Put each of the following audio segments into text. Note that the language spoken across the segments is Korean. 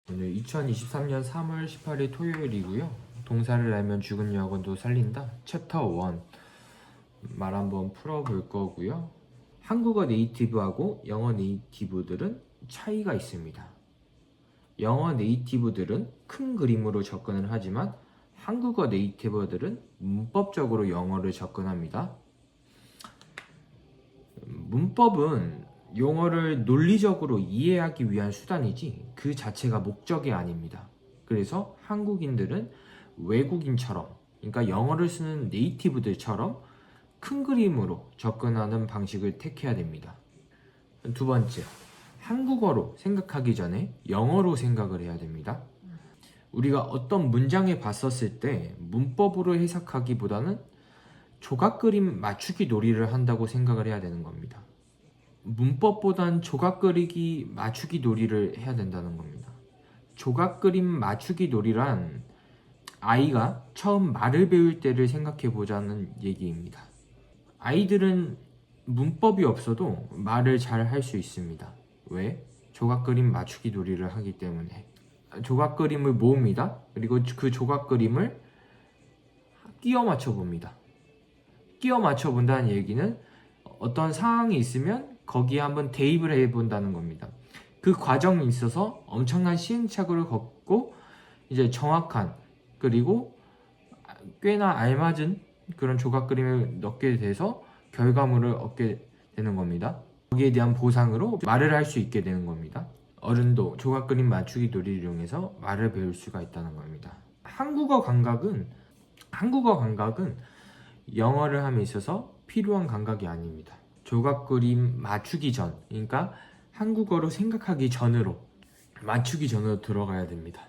오늘 2023년 3월 18일 토요일이고요. 동사를 알면 죽은 여건도 살린다. 챕터 1 말 한번 풀어볼 거고요. 한국어 네이티브하고 영어 네이티브들은 차이가 있습니다. 영어 네이티브들은 큰 그림으로 접근을 하지만 한국어 네이티브들은 문법적으로 영어를 접근합니다. 문법은 용어를 논리적으로 이해하기 위한 수단이지 그 자체가 목적이 아닙니다. 그래서 한국인들은 외국인처럼, 그러니까 영어를 쓰는 네이티브들처럼 큰 그림으로 접근하는 방식을 택해야 됩니다. 두 번째, 한국어로 생각하기 전에 영어로 생각을 해야 됩니다. 우리가 어떤 문장에 봤었을 때 문법으로 해석하기보다는 조각 그림 맞추기 놀이를 한다고 생각을 해야 되는 겁니다. 문법보단 조각 그리기 맞추기 놀이를 해야 된다는 겁니다. 조각 그림 맞추기 놀이란 아이가 처음 말을 배울 때를 생각해 보자는 얘기입니다. 아이들은 문법이 없어도 말을 잘 할 수 있습니다. 왜? 조각 그림 맞추기 놀이를 하기 때문에. 조각 그림을 모읍니다. 그리고 그 조각 그림을 끼워 맞춰 봅니다. 끼워 맞춰 본다는 얘기는 어떤 상황이 있으면 거기에 한번 대입을 해 본다는 겁니다. 그 과정에 있어서 엄청난 시행착오를 겪고 이제 정확한 그리고 꽤나 알맞은 그런 조각 그림을 넣게 돼서 결과물을 얻게 되는 겁니다. 거기에 대한 보상으로 말을 할 수 있게 되는 겁니다. 어른도 조각 그림 맞추기 놀이를 이용해서 말을 배울 수가 있다는 겁니다. 한국어 감각은 영어를 함에 있어서 필요한 감각이 아닙니다. 조각 그림 맞추기 전, 그러니까 한국어로 생각하기 전으로, 맞추기 전으로 들어가야 됩니다.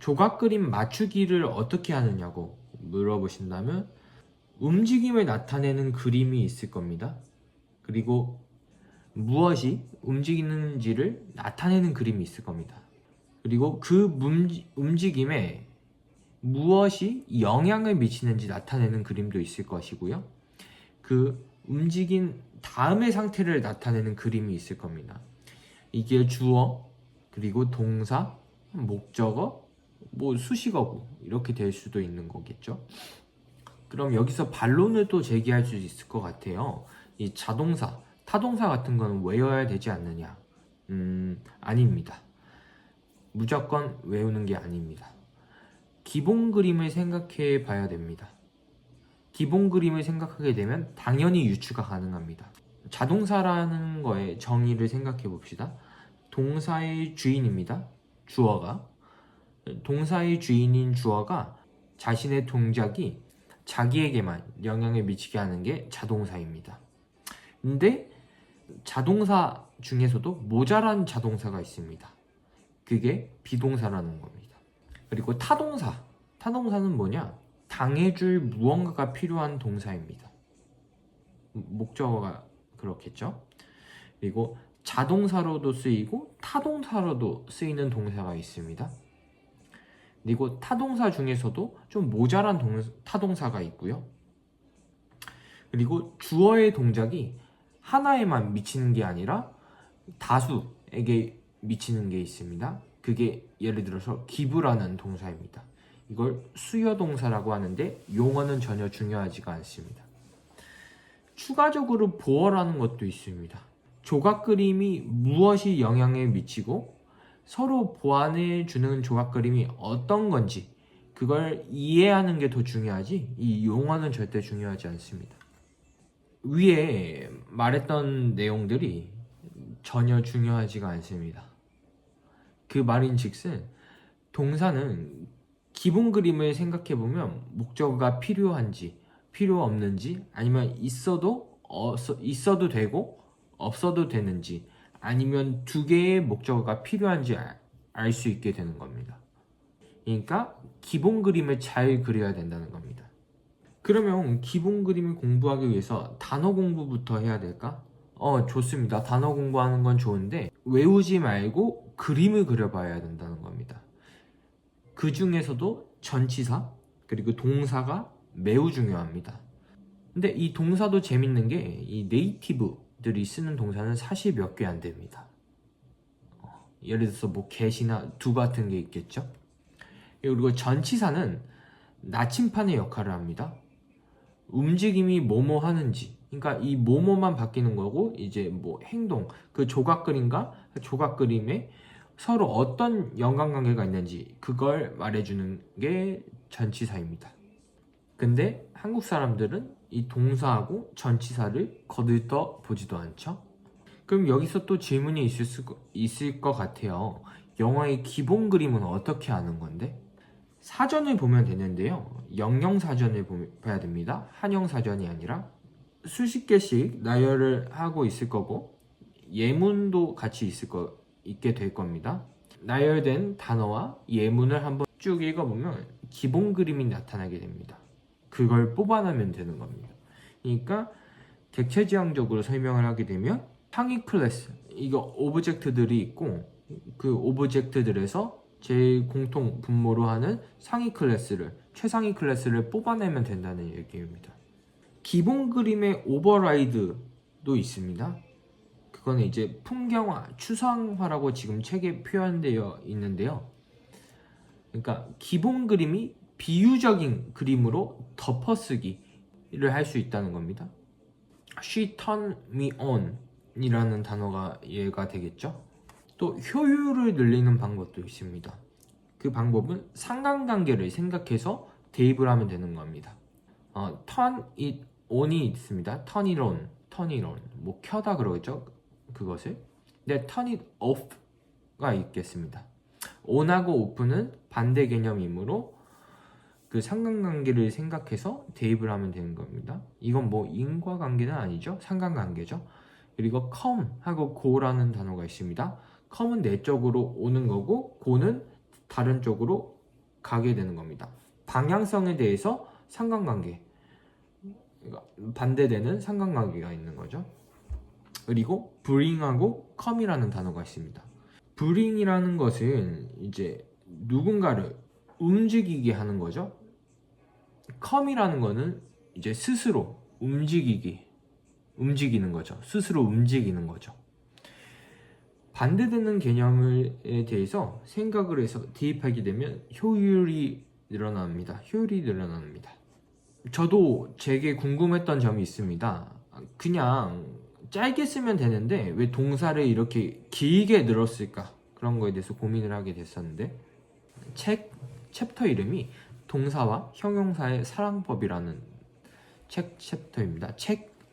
조각 그림 맞추기를 어떻게 하느냐고 물어보신다면 움직임을 나타내는 그림이 있을 겁니다. 그리고 무엇이 움직이는지를 나타내는 그림이 있을 겁니다. 그리고 그 움직임에 무엇이 영향을 미치는지 나타내는 그림도 있을 것이고요. 그 움직인 다음의 상태를 나타내는 그림이 있을 겁니다. 이게 주어, 그리고 동사, 목적어, 뭐 수식어구 이렇게 될 수도 있는 거겠죠. 그럼 여기서 반론을 또 제기할 수 있을 것 같아요. 이 자동사, 타동사 같은 건 외워야 되지 않느냐? 아닙니다. 무조건 외우는 게 아닙니다. 기본 그림을 생각해 봐야 됩니다. 기본 그림을 생각하게 되면 당연히 유추가 가능합니다. 자동사라는 거의 정의를 생각해 봅시다. 동사의 주인입니다. 주어가. 동사의 주인인 주어가 자신의 동작이 자기에게만 영향을 미치게 하는 게 자동사입니다. 근데 자동사 중에서도 모자란 자동사가 있습니다. 그게 비동사라는 겁니다. 그리고 타동사. 타동사는 뭐냐? 당해줄 무언가가 필요한 동사입니다. 목적어가 그렇겠죠? 그리고 자동사로도 쓰이고 타동사로도 쓰이는 동사가 있습니다. 그리고 타동사 중에서도 좀 모자란 타동사가 있고요. 그리고 주어의 동작이 하나에만 미치는 게 아니라 다수에게 미치는 게 있습니다. 그게 예를 들어서 기부라는 동사입니다. 이걸 수요동사라고 하는데 용어는 전혀 중요하지가 않습니다. 추가적으로 보어라는 것도 있습니다. 조각 그림이 무엇이 영향을 미치고 서로 보완해 주는 조각 그림이 어떤 건지 그걸 이해하는 게 더 중요하지 이 용어는 절대 중요하지 않습니다. 위에 말했던 내용들이 전혀 중요하지가 않습니다. 그 말인즉슨 동사는 기본 그림을 생각해 보면 목적어가 필요한지 필요 없는지 아니면 있어도 되고 없어도 되는지 아니면 두 개의 목적어가 필요한지 알 수 있게 되는 겁니다. 그러니까 기본 그림을 잘 그려야 된다는 겁니다. 그러면 기본 그림을 공부하기 위해서 단어 공부부터 해야 될까? 좋습니다. 단어 공부하는 건 좋은데 외우지 말고 그림을 그려봐야 된다는 겁니다. 그 중에서도 전치사 그리고 동사가 매우 중요합니다. 근데 이 동사도 재밌는 게 이 네이티브들이 쓰는 동사는 사실 몇 개 안 됩니다. 예를 들어서 뭐 get이나 do 같은 게 있겠죠. 그리고 전치사는 나침판의 역할을 합니다. 움직임이 뭐뭐 하는지, 그러니까 이 뭐뭐만 바뀌는 거고, 이제 뭐 행동, 그 조각 그림과 조각 그림에 서로 어떤 연관관계가 있는지 그걸 말해주는 게 전치사입니다. 근데 한국 사람들은 이 동사하고 전치사를 거들떠 보지도 않죠. 그럼 여기서 또 질문이 있을 것 같아요. 영어의 기본 그림은 어떻게 하는 건데? 사전을 보면 되는데요. 영영사전을 봐야 됩니다. 한영사전이 아니라. 수십 개씩 나열을 하고 있을 거고, 예문도 같이 있게 될 겁니다. 나열된 단어와 예문을 한번 쭉 읽어보면 기본 그림이 나타나게 됩니다. 그걸 뽑아내면 되는 겁니다. 그러니까 객체지향적으로 설명을 하게 되면 상위 클래스, 이거 오브젝트들이 있고, 그 오브젝트들에서 제일 공통 분모로 하는 상위 클래스를, 최상위 클래스를 뽑아내면 된다는 얘기입니다. 기본 그림의 오버라이드도 있습니다. 그거는 이제 풍경화, 추상화라고 지금 책에 표현되어 있는데요. 그러니까 기본 그림이 비유적인 그림으로 덮어쓰기를 할 수 있다는 겁니다. She turned me on 이라는 단어가 얘가 되겠죠. 또 효율을 늘리는 방법도 있습니다. 그 방법은 상관관계를 생각해서 대입을 하면 되는 겁니다. turn it on이 있습니다. turn it on, turn it on. 뭐 켜다 그러겠죠. 그것을. 근데 turn it off가 있겠습니다. on하고 off는 반대 개념이므로 그 상관관계를 생각해서 대입을 하면 되는 겁니다. 이건 뭐 인과관계는 아니죠. 상관관계죠. 그리고 come 하고 go라는 단어가 있습니다. come은 내 쪽으로 오는 거고 go는 다른 쪽으로 가게 되는 겁니다. 방향성에 대해서 상관관계, 반대되는 상관관계가 있는 거죠. 그리고 bring하고 come이라는 단어가 있습니다. bring이라는 것은 이제 누군가를 움직이게 하는 거죠. come이라는 거는 이제 스스로 움직이는 거죠. 스스로 움직이는 거죠. 반대되는 개념에 대해서 생각을 해서 대입하게 되면 효율이 늘어납니다. 저도 제게 궁금했던 점이 있습니다. 그냥 짧게 쓰면 되는데 왜 동사를 이렇게 길게 늘었을까? 그런 거에 대해서 고민을 하게 됐었는데, 챕터 이름이 동사와 형용사의 사랑법이라는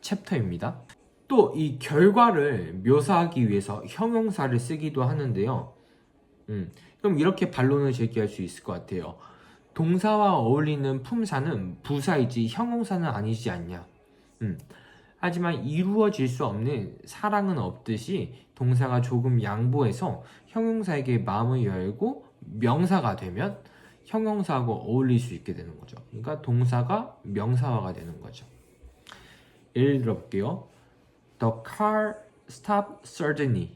챕터입니다. 또 이 결과를 묘사하기 위해서 형용사를 쓰기도 하는데요. 그럼 이렇게 반론을 제기할 수 있을 것 같아요. 동사와 어울리는 품사는 부사이지 형용사는 아니지 않냐. 하지만 이루어질 수 없는 사랑은 없듯이 동사가 조금 양보해서 형용사에게 마음을 열고 명사가 되면 형용사하고 어울릴 수 있게 되는 거죠. 그러니까 동사가 명사화가 되는 거죠. 예를 들어볼게요. The car stopped suddenly.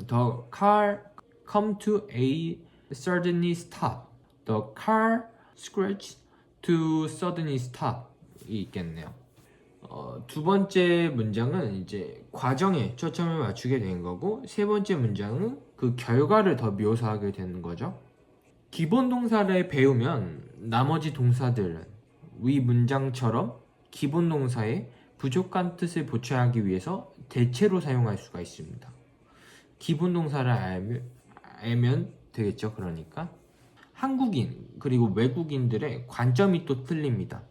The car come to a suddenly stop. The car scratched to suddenly stop. 이 있겠네요. 두 번째 문장은 이제 과정에 초점을 맞추게 된 거고, 세 번째 문장은 그 결과를 더 묘사하게 되는 거죠. 기본 동사를 배우면 나머지 동사들은 위 문장처럼 기본 동사의 부족한 뜻을 보충하기 위해서 대체로 사용할 수가 있습니다. 기본 동사를 알면 되겠죠. 그러니까 한국인 그리고 외국인들의 관점이 또 틀립니다.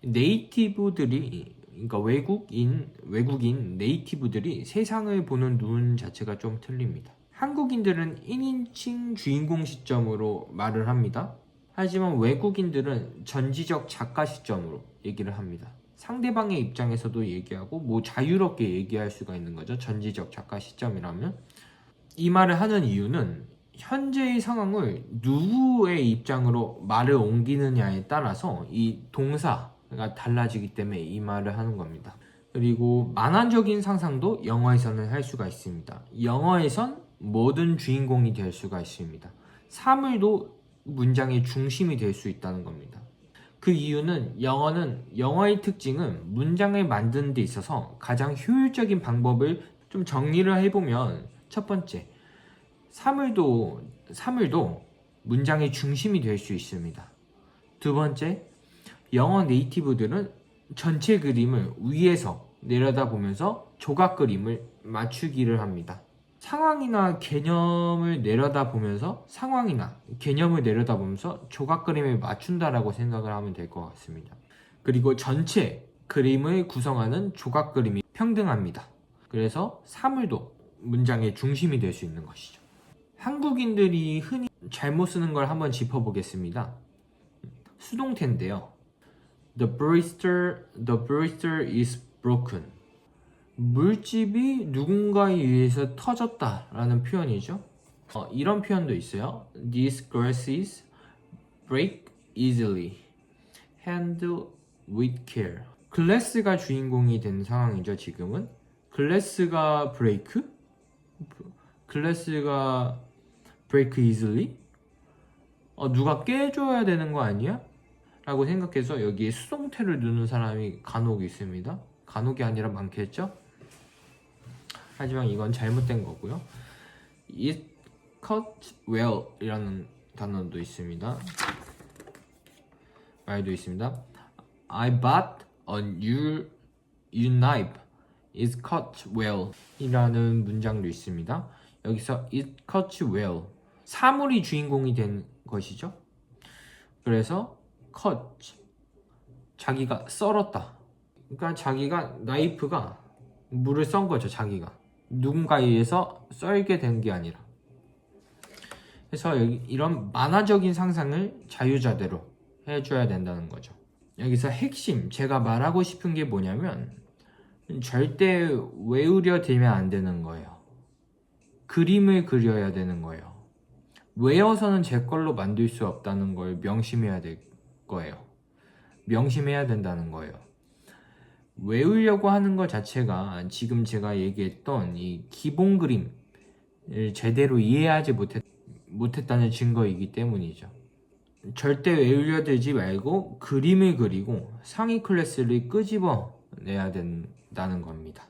네이티브들이, 그러니까 외국인 네이티브들이 세상을 보는 눈 자체가 좀 틀립니다. 한국인들은 1인칭 주인공 시점으로 말을 합니다. 하지만 외국인들은 전지적 작가 시점으로 얘기를 합니다. 상대방의 입장에서도 얘기하고 뭐 자유롭게 얘기할 수가 있는 거죠. 전지적 작가 시점이라면. 이 말을 하는 이유는 현재의 상황을 누구의 입장으로 말을 옮기느냐에 따라서 이 동사가 달라지기 때문에 이 말을 하는 겁니다. 그리고 만화적인 상상도 영어에서는 할 수가 있습니다. 영어에선 모든 주인공이 될 수가 있습니다. 사물도 문장의 중심이 될 수 있다는 겁니다. 그 이유는 영어의 특징은 문장을 만드는 데 있어서 가장 효율적인 방법을 좀 정리를 해보면, 첫 번째, 사물도 문장의 중심이 될 수 있습니다. 두 번째, 영어 네이티브들은 전체 그림을 위에서 내려다보면서 조각 그림을 맞추기를 합니다. 상황이나 개념을 내려다보면서 조각 그림을 맞춘다라고 생각을 하면 될 것 같습니다. 그리고 전체 그림을 구성하는 조각 그림이 평등합니다. 그래서 사물도 문장의 중심이 될 수 있는 것이죠. 한국인들이 흔히 잘못 쓰는 걸 한번 짚어보겠습니다. 수동태인데요. The barrister is broken. 물집이 누군가에 의해서 터졌다라는 표현이죠. 이런 표현도 있어요. These glasses break easily. Handle with care. 글래스가 주인공이 된 상황이죠. 지금은 글래스가 break easily? 누가 깨줘야 되는 거 아니야? 라고 생각해서 여기에 수동태를 넣는 사람이 간혹 있습니다. 간혹이 아니라 많겠죠? 하지만 이건 잘못된 거고요. It cut well 이라는 단어도 있습니다. 말도 있습니다. I bought a new knife. It cut well 이라는 문장도 있습니다. 여기서 it cut well 사물이 주인공이 된 것이죠. 그래서 cut 자기가 썰었다. 그러니까 자기가 나이프가 물을 썬 거죠. 자기가 누군가에 의해서 썰게 된 게 아니라. 그래서 이런 만화적인 상상을 자유자대로 해줘야 된다는 거죠. 여기서 핵심 제가 말하고 싶은 게 뭐냐면 절대 외우려 들면 안 되는 거예요. 그림을 그려야 되는 거예요. 외워서는 제 걸로 만들 수 없다는 걸 명심해야 될 거예요. 명심해야 된다는 거예요. 외우려고 하는 것 자체가 지금 제가 얘기했던 이 기본 그림을 제대로 이해하지 못했다는 증거이기 때문이죠. 절대 외우려 들지 말고 그림을 그리고 상위 클래스를 끄집어 내야 된다는 겁니다.